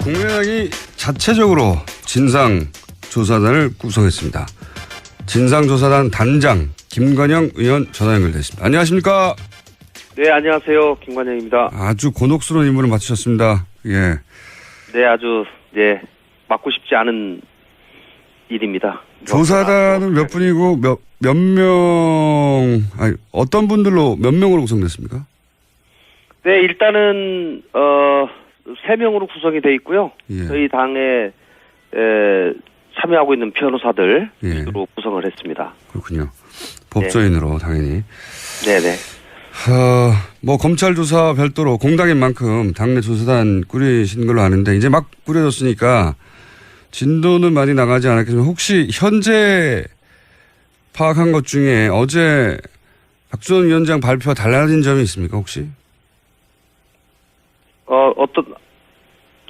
국민의당이 자체적으로 진상조사단을 구성했습니다. 진상조사단 단장 김관영 의원 전화 연결되어 있습니다. 안녕하십니까? 네, 안녕하세요. 김관영입니다. 아주 곤혹스러운 임무를 맡으셨습니다. 예. 네, 아주 맡고 싶지 않은 일입니다. 조사단은 몇 분이고 어떤 분들로 몇 명으로 구성됐습니까? 네, 일단은 3명으로 구성이 돼 있고요. 예. 저희 당에 참여하고 있는 변호사들 위주로 예. 구성을 했습니다. 그렇군요. 법조인으로 당연히. 네네. 뭐 검찰 조사 별도로 공당인 만큼 당내 조사단 꾸리신 걸로 아는데 이제 막 꾸려졌으니까 진도는 많이 나가지 않았겠지만 혹시 현재 파악한 것 중에 어제 박수원 위원장 발표와 달라진 점이 있습니까 혹시?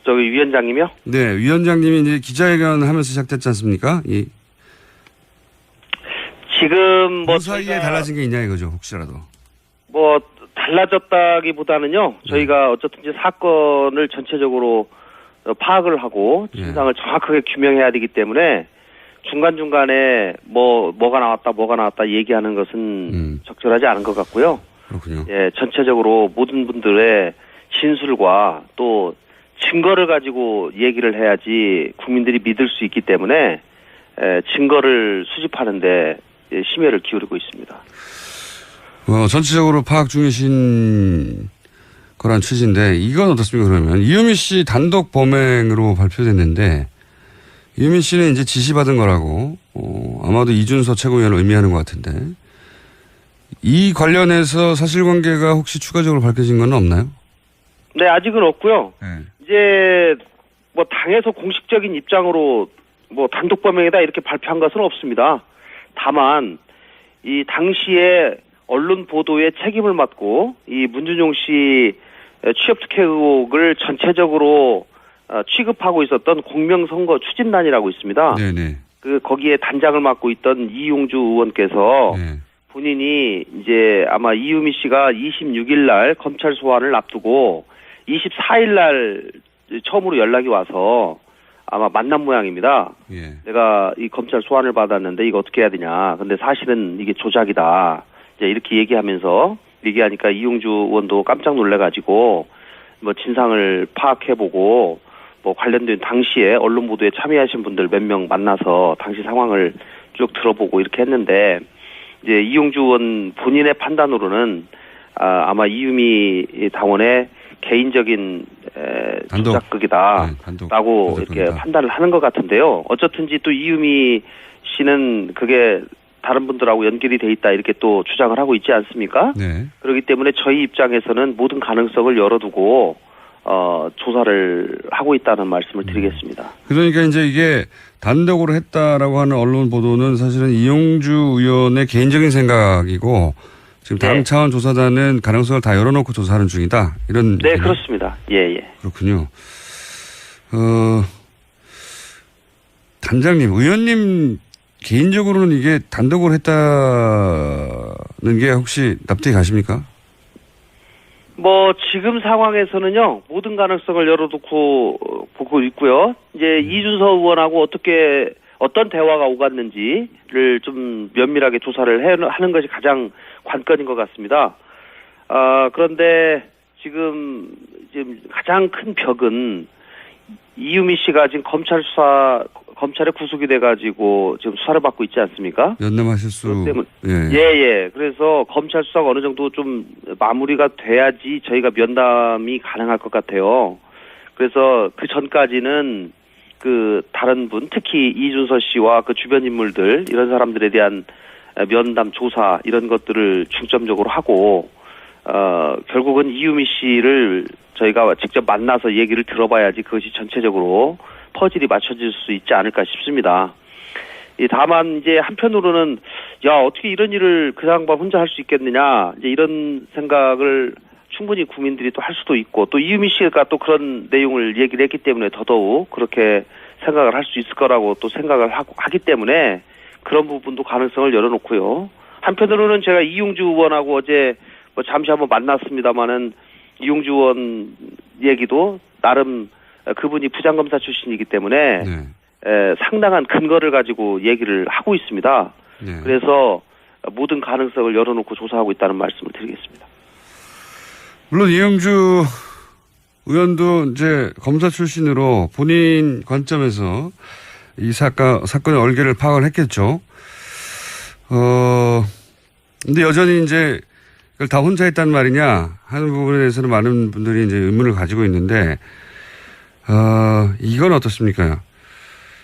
위원장님이요? 네, 위원장님이 이제 기자회견 하면서 시작됐지 않습니까? 지금 그 사이에 달라진 게 있냐 이거죠, 혹시라도. 달라졌다기보다는요, 저희가 어쨌든 이제 사건을 전체적으로 파악을 하고 진상을 정확하게 규명해야 되기 때문에 중간중간에 뭐가 나왔다 얘기하는 것은 적절하지 않은 것 같고요. 그렇군요. 예, 전체적으로 모든 분들의 진술과 또 증거를 가지고 얘기를 해야지 국민들이 믿을 수 있기 때문에 증거를 수집하는데 심혈을 기울이고 있습니다. 전체적으로 파악 중이신 거란 취지인데 이건 어떻습니까 그러면? 이유미 씨 단독 범행으로 발표됐는데 이유미 씨는 이제 지시받은 거라고 아마도 이준서 최고위원을 의미하는 것 같은데 이 관련해서 사실관계가 혹시 추가적으로 밝혀진 건 없나요? 네, 아직은 없고요. 네. 이제 당에서 공식적인 입장으로 단독 범행이다 이렇게 발표한 것은 없습니다. 다만 이 당시에 언론 보도에 책임을 맡고 이 문준용 씨 취업 특혜 의혹을 전체적으로 취급하고 있었던 공명선거 추진단이라고 있습니다. 네네. 거기에 단장을 맡고 있던 이용주 의원께서 네. 본인이 이제 아마 이유미 씨가 26일 날 검찰 소환을 앞두고 24일 날 처음으로 연락이 와서 아마 만난 모양입니다. 예. 내가 이 검찰 소환을 받았는데 이거 어떻게 해야 되냐. 근데 사실은 이게 조작이다. 이제 이렇게 얘기하니까 이용주 의원도 깜짝 놀래가지고 진상을 파악해보고 관련된 당시에 언론 보도에 참여하신 분들 몇 명 만나서 당시 상황을 쭉 들어보고 이렇게 했는데 이제 이용주 의원 본인의 판단으로는 아마 이유미 당원의 개인적인 조작극이다라고 이렇게 판단을 하는 것 같은데요. 어쨌든지 또 이유미 씨는 그게 다른 분들하고 연결이 돼 있다 이렇게 또 주장을 하고 있지 않습니까? 네. 그렇기 때문에 저희 입장에서는 모든 가능성을 열어두고 조사를 하고 있다는 말씀을 드리겠습니다. 그러니까 이제 이게 단독으로 했다라고 하는 언론 보도는 사실은 이용주 의원의 개인적인 생각이고 지금 당 차원 조사단은 가능성을 다 열어놓고 조사하는 중이다. 이런. 네, 그렇습니다. 예. 그렇군요. 단장님, 의원님 개인적으로는 이게 단독으로 했다는 게 혹시 납득이 가십니까? 지금 상황에서는요, 모든 가능성을 열어두고 보고 있고요. 이제 이준서 의원하고 어떤 대화가 오갔는지를 좀 면밀하게 조사를 하는 것이 가장 관건인 것 같습니다. 그런데 지금 가장 큰 벽은 이유미 씨가 지금 검찰에 구속이 돼가지고 지금 수사를 받고 있지 않습니까? 연남하실 수. 예. 그래서 검찰 수사가 어느 정도 좀 마무리가 돼야지 저희가 면담이 가능할 것 같아요. 그래서 그 전까지는 다른 분, 특히 이준서 씨와 그 주변 인물들, 이런 사람들에 대한 면담, 조사, 이런 것들을 중점적으로 하고, 결국은 이유미 씨를 저희가 직접 만나서 얘기를 들어봐야지 그것이 전체적으로 퍼즐이 맞춰질 수 있지 않을까 싶습니다. 다만 이제 한편으로는 어떻게 이런 일을 그 양반 혼자 할 수 있겠느냐, 이제 이런 생각을 충분히 국민들이 또 할 수도 있고, 또 이유미 씨가 또 그런 내용을 얘기를 했기 때문에 더더욱 그렇게 생각을 할 수 있을 거라고 또 생각을 하기 때문에 그런 부분도 가능성을 열어놓고요. 한편으로는 제가 이용주 의원하고 어제 잠시 한번 만났습니다마는 이용주 의원 얘기도 나름 그분이 부장검사 출신이기 때문에 네. 상당한 근거를 가지고 얘기를 하고 있습니다. 네. 그래서 모든 가능성을 열어놓고 조사하고 있다는 말씀을 드리겠습니다. 물론 이영주 의원도 이제 검사 출신으로 본인 관점에서 이 사건의 얼개를 파악을 했겠죠. 근데 여전히 이제 그걸 다 혼자 했단 말이냐 하는 부분에 대해서는 많은 분들이 이제 의문을 가지고 있는데, 이건 어떻습니까?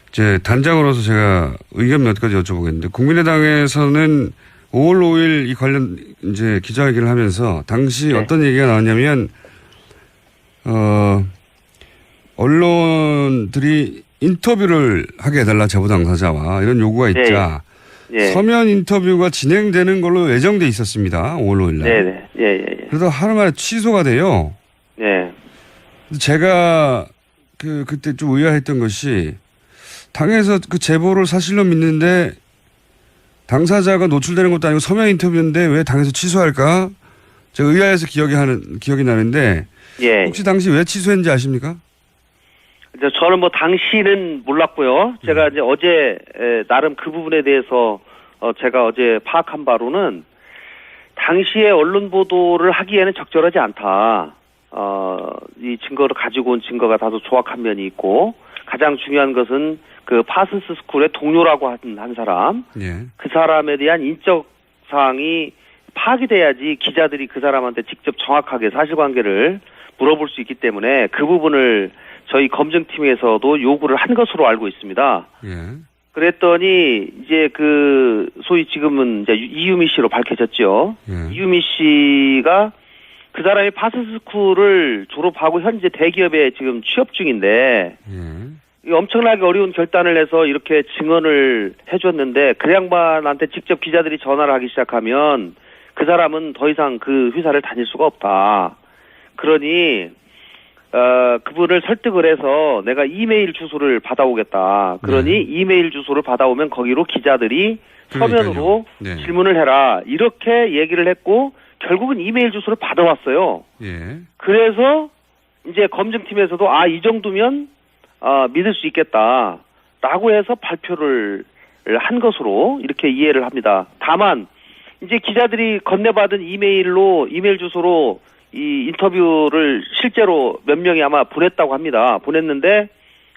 이제 단장으로서 제가 의견 몇 가지 여쭤보겠는데, 국민의당에서는 5월 5일 이 관련 이제 기자회견을 하면서 당시 네. 어떤 얘기가 나왔냐면, 언론들이 인터뷰를 하게 해달라 제보 당사자와 이런 요구가 있자 예. 서면 인터뷰가 진행되는 걸로 예정돼 있었습니다. 5월 5일 날. 네네. 예. 그러다 하루 만에 취소가 돼요. 예. 제가 그때 좀 의아했던 것이 당에서 그 제보를 사실로 믿는데 당사자가 노출되는 것도 아니고 서면 인터뷰인데 왜 당에서 취소할까? 제가 의아해서 기억이 나는데 예. 혹시 당시 왜 취소했는지 아십니까? 저는 뭐 당시는 몰랐고요. 제가 이제 어제 나름 그 부분에 대해서 제가 어제 파악한 바로는 당시에 언론 보도를 하기에는 적절하지 않다. 이 증거를 가지고 온 증거가 다소 조악한 면이 있고 가장 중요한 것은 그 파슨스 스쿨의 동료라고 한 사람, 예. 그 사람에 대한 인적 사항이 파악이 돼야지 기자들이 그 사람한테 직접 정확하게 사실관계를 물어볼 수 있기 때문에 그 부분을 저희 검증팀에서도 요구를 한 것으로 알고 있습니다. 예. 그랬더니 이제 그 소위 지금은 이제 이유미 씨로 밝혀졌죠. 예. 이유미 씨가 그 사람이 파슨스쿨을 졸업하고 현재 대기업에 지금 취업 중인데 예. 엄청나게 어려운 결단을 해서 이렇게 증언을 해줬는데 그 양반한테 직접 기자들이 전화를 하기 시작하면 그 사람은 더 이상 그 회사를 다닐 수가 없다. 그러니 그분을 설득을 해서 내가 이메일 주소를 받아오겠다. 그러니 이메일 주소를 받아오면 거기로 기자들이 서면으로 네. 질문을 해라. 이렇게 얘기를 했고 결국은 이메일 주소를 받아왔어요. 예. 그래서 이제 검증팀에서도 이 정도면 믿을 수 있겠다라고 해서 발표를 한 것으로 이렇게 이해를 합니다. 다만 이제 기자들이 건네받은 이메일 주소로 이 인터뷰를 실제로 몇 명이 아마 보냈다고 합니다. 보냈는데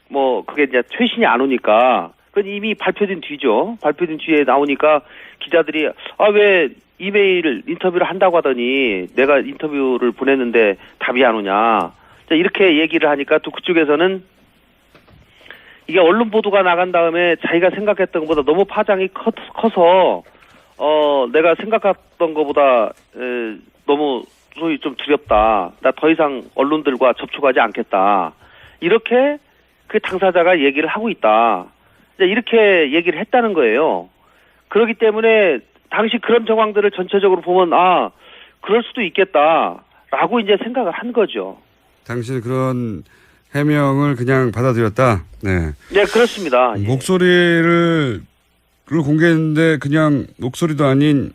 뭐 그게 이제 최신이 안 오니까 그건 이미 발표된 뒤죠. 발표된 뒤에 나오니까 기자들이 왜 이메일 인터뷰를 한다고 하더니 내가 인터뷰를 보냈는데 답이 안 오냐. 이렇게 얘기를 하니까 또 그쪽에서는 이게 언론 보도가 나간 다음에 자기가 생각했던 것보다 너무 파장이 커서 내가 생각했던 것보다 너무 소위 좀 두렵다. 나 더 이상 언론들과 접촉하지 않겠다. 이렇게 그 당사자가 얘기를 하고 있다. 이렇게 얘기를 했다는 거예요. 그렇기 때문에 당시 그런 정황들을 전체적으로 보면 그럴 수도 있겠다라고 이제 생각을 한 거죠. 당신은 그런 해명을 그냥 받아들였다. 네. 네, 그렇습니다. 목소리를 공개했는데 그냥 목소리도 아닌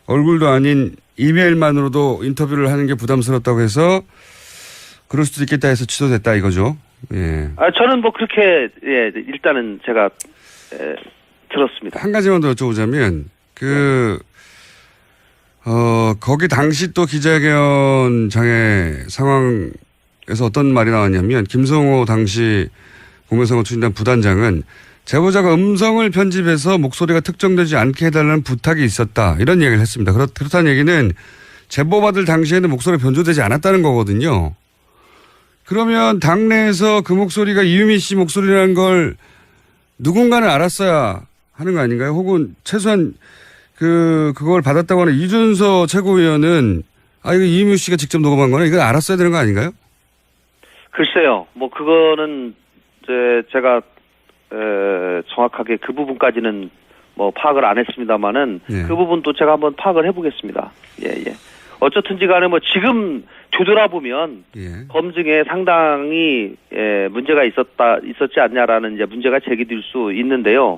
얼굴도 아닌 이메일만으로도 인터뷰를 하는 게 부담스럽다고 해서 그럴 수도 있겠다 해서 취소됐다 이거죠. 예. 저는 뭐 그렇게 일단은 제가 들었습니다. 한 가지만 더 여쭤보자면 거기 당시 또 기자회견장의 상황에서 어떤 말이 나왔냐면 김성호 당시 공명선거 추진단 부단장은 제보자가 음성을 편집해서 목소리가 특정되지 않게 해달라는 부탁이 있었다. 이런 얘기를 했습니다. 그렇다는 얘기는 제보받을 당시에는 목소리가 변조되지 않았다는 거거든요. 그러면 당내에서 그 목소리가 이유미 씨 목소리라는 걸 누군가는 알았어야 하는 거 아닌가요? 혹은 최소한 그걸 받았다고 하는 이준서 최고위원은 이거 이유미 씨가 직접 녹음한 거는 이걸 알았어야 되는 거 아닌가요? 글쎄요. 뭐 그거는 제가 정확하게 그 부분까지는 뭐 파악을 안 했습니다만은 그 부분도 제가 한번 파악을 해보겠습니다. 예. 어쨌든지 간에 뭐 지금 되돌아보면 검증에 상당히 문제가 있었지 않냐라는 이제 문제가 제기될 수 있는데요.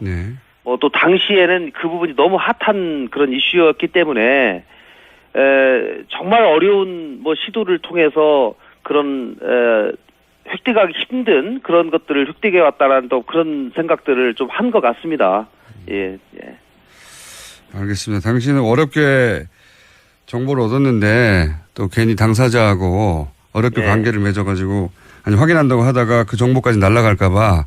또 당시에는 그 부분이 너무 핫한 그런 이슈였기 때문에 정말 어려운 뭐 시도를 통해서 그런 획득하기 힘든 그런 것들을 획득해 왔다라는 또 그런 생각들을 좀 한 것 같습니다. 예, 예. 알겠습니다. 당신은 어렵게 정보를 얻었는데 또 괜히 당사자하고 어렵게 예. 관계를 맺어가지고 아니 확인한다고 하다가 그 정보까지 날아갈까봐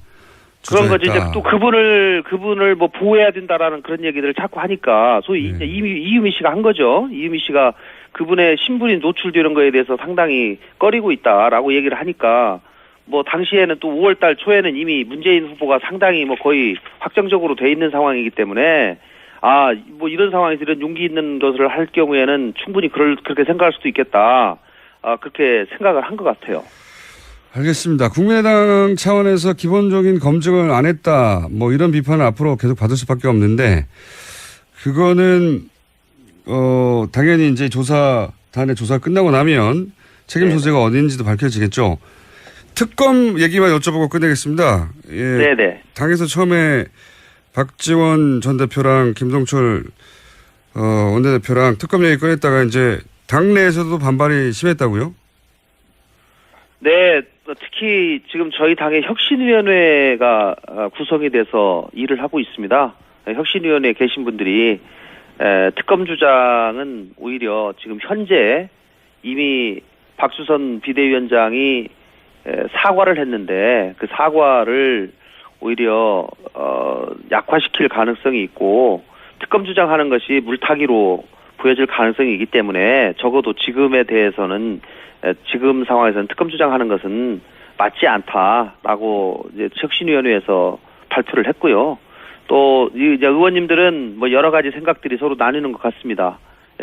그런 거지. 주저했다. 이제 또 그분을 뭐 보호해야 된다라는 그런 얘기들을 자꾸 하니까 소위 네. 이제 이유미 씨가 한 거죠. 이유미 씨가 그분의 신분이 노출되는 거에 대해서 상당히 꺼리고 있다라고 얘기를 하니까 뭐 당시에는 또 5월달 초에는 이미 문재인 후보가 상당히 뭐 거의 확정적으로 돼 있는 상황이기 때문에 뭐 이런 상황에서 이런 용기 있는 것을 할 경우에는 충분히 그렇게 생각할 수도 있겠다. 그렇게 생각을 한 것 같아요. 알겠습니다. 국민의당 차원에서 기본적인 검증을 안 했다. 뭐 이런 비판을 앞으로 계속 받을 수밖에 없는데 그거는 당연히 이제 조사단의 조사가 끝나고 나면 책임 소재가 어딘지도 밝혀지겠죠. 특검 얘기만 여쭤보고 끝내겠습니다. 예. 네네. 당에서 처음에 박지원 전 대표랑 김동철 원내대표랑 특검 얘기 꺼냈다가 이제 당내에서도 반발이 심했다고요? 네, 특히 지금 저희 당의 혁신위원회가 구성이 돼서 일을 하고 있습니다. 혁신위원회에 계신 분들이 특검 주장은 오히려 지금 현재 이미 박수선 비대위원장이 사과를 했는데 그 사과를 오히려 약화시킬 가능성이 있고 특검 주장하는 것이 물타기로 보여질 가능성이 있기 때문에 적어도 지금에 대해서는 지금 상황에서는 특검 주장하는 것은 맞지 않다라고 이제 혁신위원회에서 발표를 했고요. 또 이제 의원님들은 뭐 여러 가지 생각들이 서로 나뉘는 것 같습니다.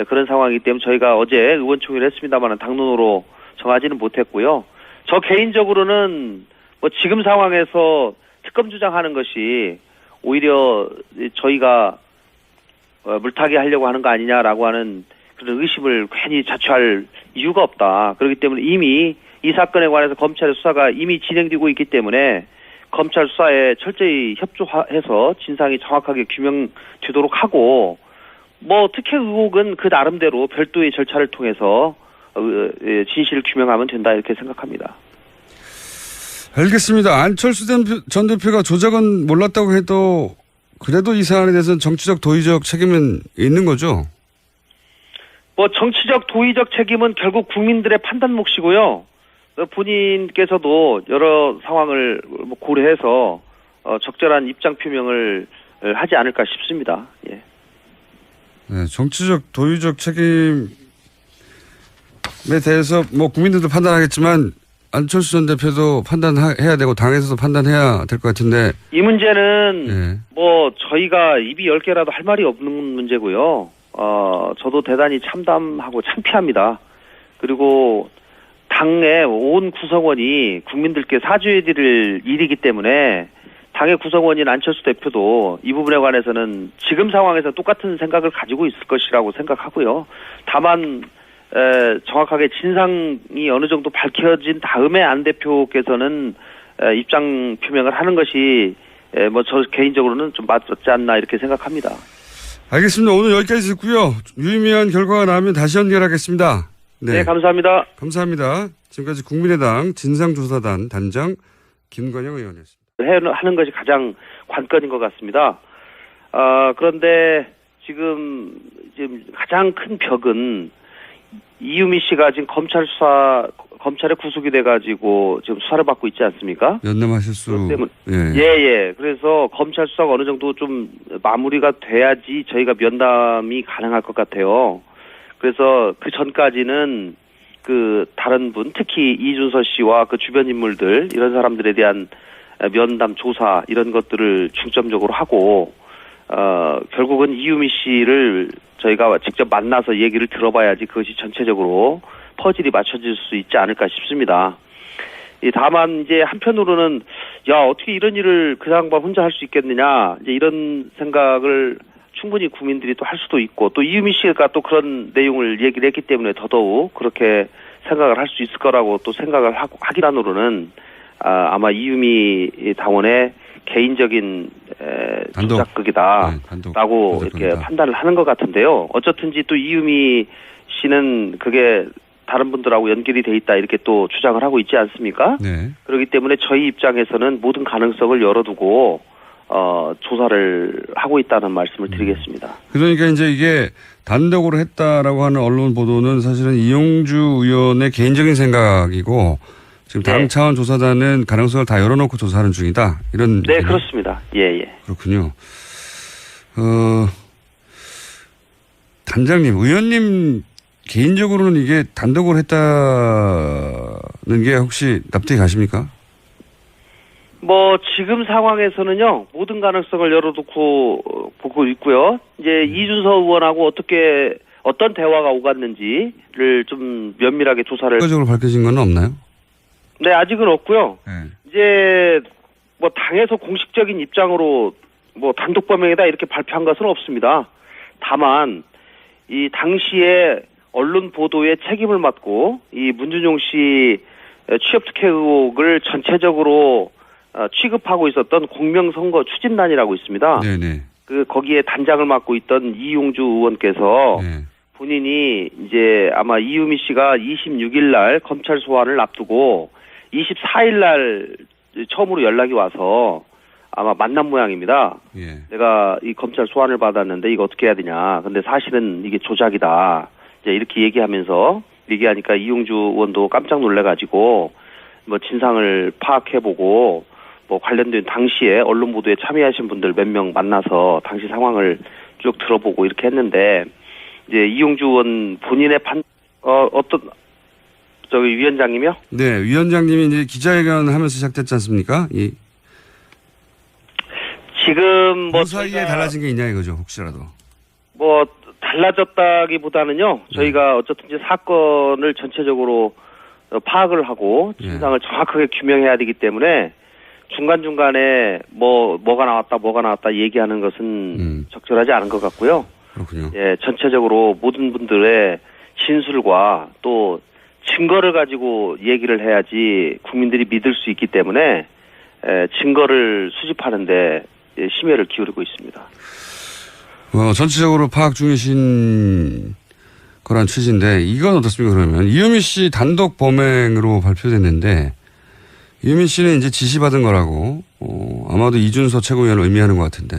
그런 상황이기 때문에 저희가 어제 의원총회를 했습니다만 당론으로 정하지는 못했고요. 저 개인적으로는 뭐 지금 상황에서 특검 주장하는 것이 오히려 저희가 물타기 하려고 하는 거 아니냐라고 하는 그런 의심을 괜히 자초할 이유가 없다. 그렇기 때문에 이미 이 사건에 관해서 검찰의 수사가 이미 진행되고 있기 때문에 검찰 수사에 철저히 협조해서 진상이 정확하게 규명되도록 하고 뭐 특혜 의혹은 그 나름대로 별도의 절차를 통해서 진실을 규명하면 된다 이렇게 생각합니다. 알겠습니다. 안철수 전 대표가 조작은 몰랐다고 해도 그래도 이 사안에 대해서는 정치적 도의적 책임은 있는 거죠? 뭐 정치적 도의적 책임은 결국 국민들의 판단 몫이고요. 본인께서도 여러 상황을 고려해서 적절한 입장 표명을 하지 않을까 싶습니다. 예. 네, 정치적 도의적 책임에 대해서 뭐 국민들도 판단하겠지만 안철수 전 대표도 판단해야 되고 당에서도 판단해야 될 것 같은데 이 문제는 네. 뭐 저희가 입이 10개라도 할 말이 없는 문제고요. 저도 대단히 참담하고 창피합니다. 그리고 당의 온 구성원이 국민들께 사죄해드릴 일이기 때문에 당의 구성원인 안철수 대표도 이 부분에 관해서는 지금 상황에서 똑같은 생각을 가지고 있을 것이라고 생각하고요. 다만 정확하게 진상이 어느 정도 밝혀진 다음에 안 대표께서는 입장 표명을 하는 것이 뭐 저 개인적으로는 좀 맞지 않나 이렇게 생각합니다. 알겠습니다. 오늘 여기까지 듣고요. 유의미한 결과가 나오면 다시 연결하겠습니다. 네, 감사합니다. 감사합니다. 지금까지 국민의당 진상조사단 단장 김건영 의원이었습니다. 하는 것이 가장 관건인 것 같습니다. 그런데 지금 가장 큰 벽은 이유미 씨가 지금 검찰에 구속이 돼가지고 지금 수사를 받고 있지 않습니까? 연남하실 수. 예. 그래서 검찰 수사가 어느 정도 좀 마무리가 돼야지 저희가 면담이 가능할 것 같아요. 그래서 그 전까지는 그 다른 분, 특히 이준서 씨와 그 주변 인물들 이런 사람들에 대한 면담 조사 이런 것들을 중점적으로 하고 결국은 이유미 씨를 저희가 직접 만나서 얘기를 들어봐야지 그것이 전체적으로 퍼즐이 맞춰질 수 있지 않을까 싶습니다. 다만 이제 한편으로는 어떻게 이런 일을 그 양반 혼자 할 수 있겠느냐 이제 이런 생각을 충분히 국민들이 또 할 수도 있고 또 이유미 씨가 또 그런 내용을 얘기를 했기 때문에 더더욱 그렇게 생각을 할 수 있을 거라고 또 생각을 하기란으로는 아마 이유미 당원의 개인적인 조작극이다라고 이렇게 판단을 하는 것 같은데요. 어쨌든지 또 이유미 씨는 그게 다른 분들하고 연결이 돼 있다 이렇게 또 주장을 하고 있지 않습니까? 네. 그렇기 때문에 저희 입장에서는 모든 가능성을 열어두고 조사를 하고 있다는 말씀을 드리겠습니다. 그러니까 이제 이게 단독으로 했다라고 하는 언론 보도는 사실은 이용주 의원의 개인적인 생각이고 지금 당 네. 차원 조사단은 가능성을 다 열어놓고 조사하는 중이다. 이런. 네, 얘기는? 그렇습니다. 예. 그렇군요. 단장님, 의원님 개인적으로는 이게 단독으로 했다는 게 혹시 납득이 가십니까? 뭐 지금 상황에서는요 모든 가능성을 열어두고 보고 있고요. 이제 이준서 의원하고 어떤 대화가 오갔는지를 좀 면밀하게 조사를. 결과적으로 밝혀진 건 없나요? 네, 아직은 없고요. 네. 이제 뭐 당에서 공식적인 입장으로 뭐 단독 범행이다 이렇게 발표한 것은 없습니다. 다만 이 당시에 언론 보도에 책임을 맡고 이 문준용 씨 취업 특혜 의혹을 전체적으로 취급하고 있었던 공명선거 추진단이라고 있습니다. 네네. 거기에 단장을 맡고 있던 이용주 의원께서 네. 본인이 이제 아마 이유미 씨가 26일 날 검찰 소환을 앞두고 24일 날 처음으로 연락이 와서 아마 만난 모양입니다. 예. 내가 이 검찰 소환을 받았는데 이거 어떻게 해야 되냐. 근데 사실은 이게 조작이다. 이제 이렇게 얘기하니까 이용주 의원도 깜짝 놀래가지고 뭐 진상을 파악해보고 뭐 관련된 당시에 언론 보도에 참여하신 분들 몇 명 만나서 당시 상황을 쭉 들어보고 이렇게 했는데 이제 이용주 의원 본인의 위원장님이요? 네, 위원장님이 이제 기자회견 하면서 시작됐지 않습니까? 지금 뭐 그 사이에 달라진 게 있냐 이거죠, 혹시라도. 뭐 달라졌다기보다는요. 저희가 어쨌든 이제 사건을 전체적으로 파악을 하고 진상을 정확하게 규명해야 되기 때문에 중간중간에 뭐가 나왔다 얘기하는 것은 적절하지 않은 것 같고요. 그렇군요. 예, 전체적으로 모든 분들의 진술과 또 증거를 가지고 얘기를 해야지 국민들이 믿을 수 있기 때문에 증거를 수집하는데 심혈을 기울이고 있습니다. 전체적으로 파악 중이신 거란 취지인데 이건 어떻습니까? 그러면 이유미 씨 단독 범행으로 발표됐는데 이유미 씨는 이제 지시받은 거라고 아마도 이준서 최고위원을 의미하는 것 같은데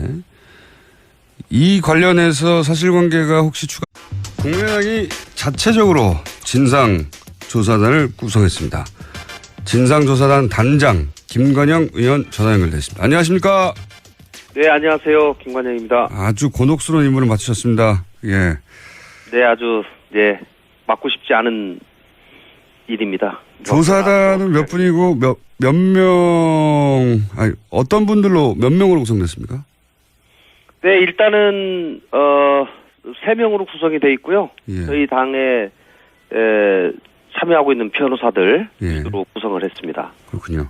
이 관련해서 사실관계가 혹시 국민의당이 자체적으로 진상조사단을 구성했습니다. 진상조사단 단장 김관영 의원 전화 연결되어 있습니다. 안녕하십니까? 네, 안녕하세요. 김관영입니다. 아주 곤혹스러운 임무를 맡으셨습니다. 예. 네, 아주 맡고 싶지 않은 일입니다. 조사단은 몇 분이고 어떤 분들로 몇 명으로 구성됐습니까? 네, 일단은 3명으로 구성이 돼 있고요. 예. 저희 당에 참여하고 있는 변호사들 예. 위주로 구성을 했습니다. 그렇군요.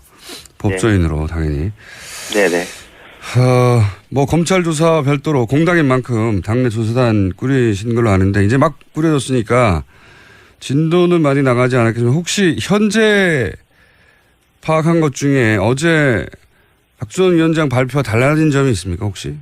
법조인으로 당연히. 네네. 뭐 검찰 조사 별도로 공당인 만큼 당내 조사단 꾸리신 걸로 아는데 이제 막 꾸려졌으니까 진도는 많이 나가지 않았겠지만 혹시 현재 파악한 것 중에 어제 박수원 위원장 발표와 달라진 점이 있습니까 혹시?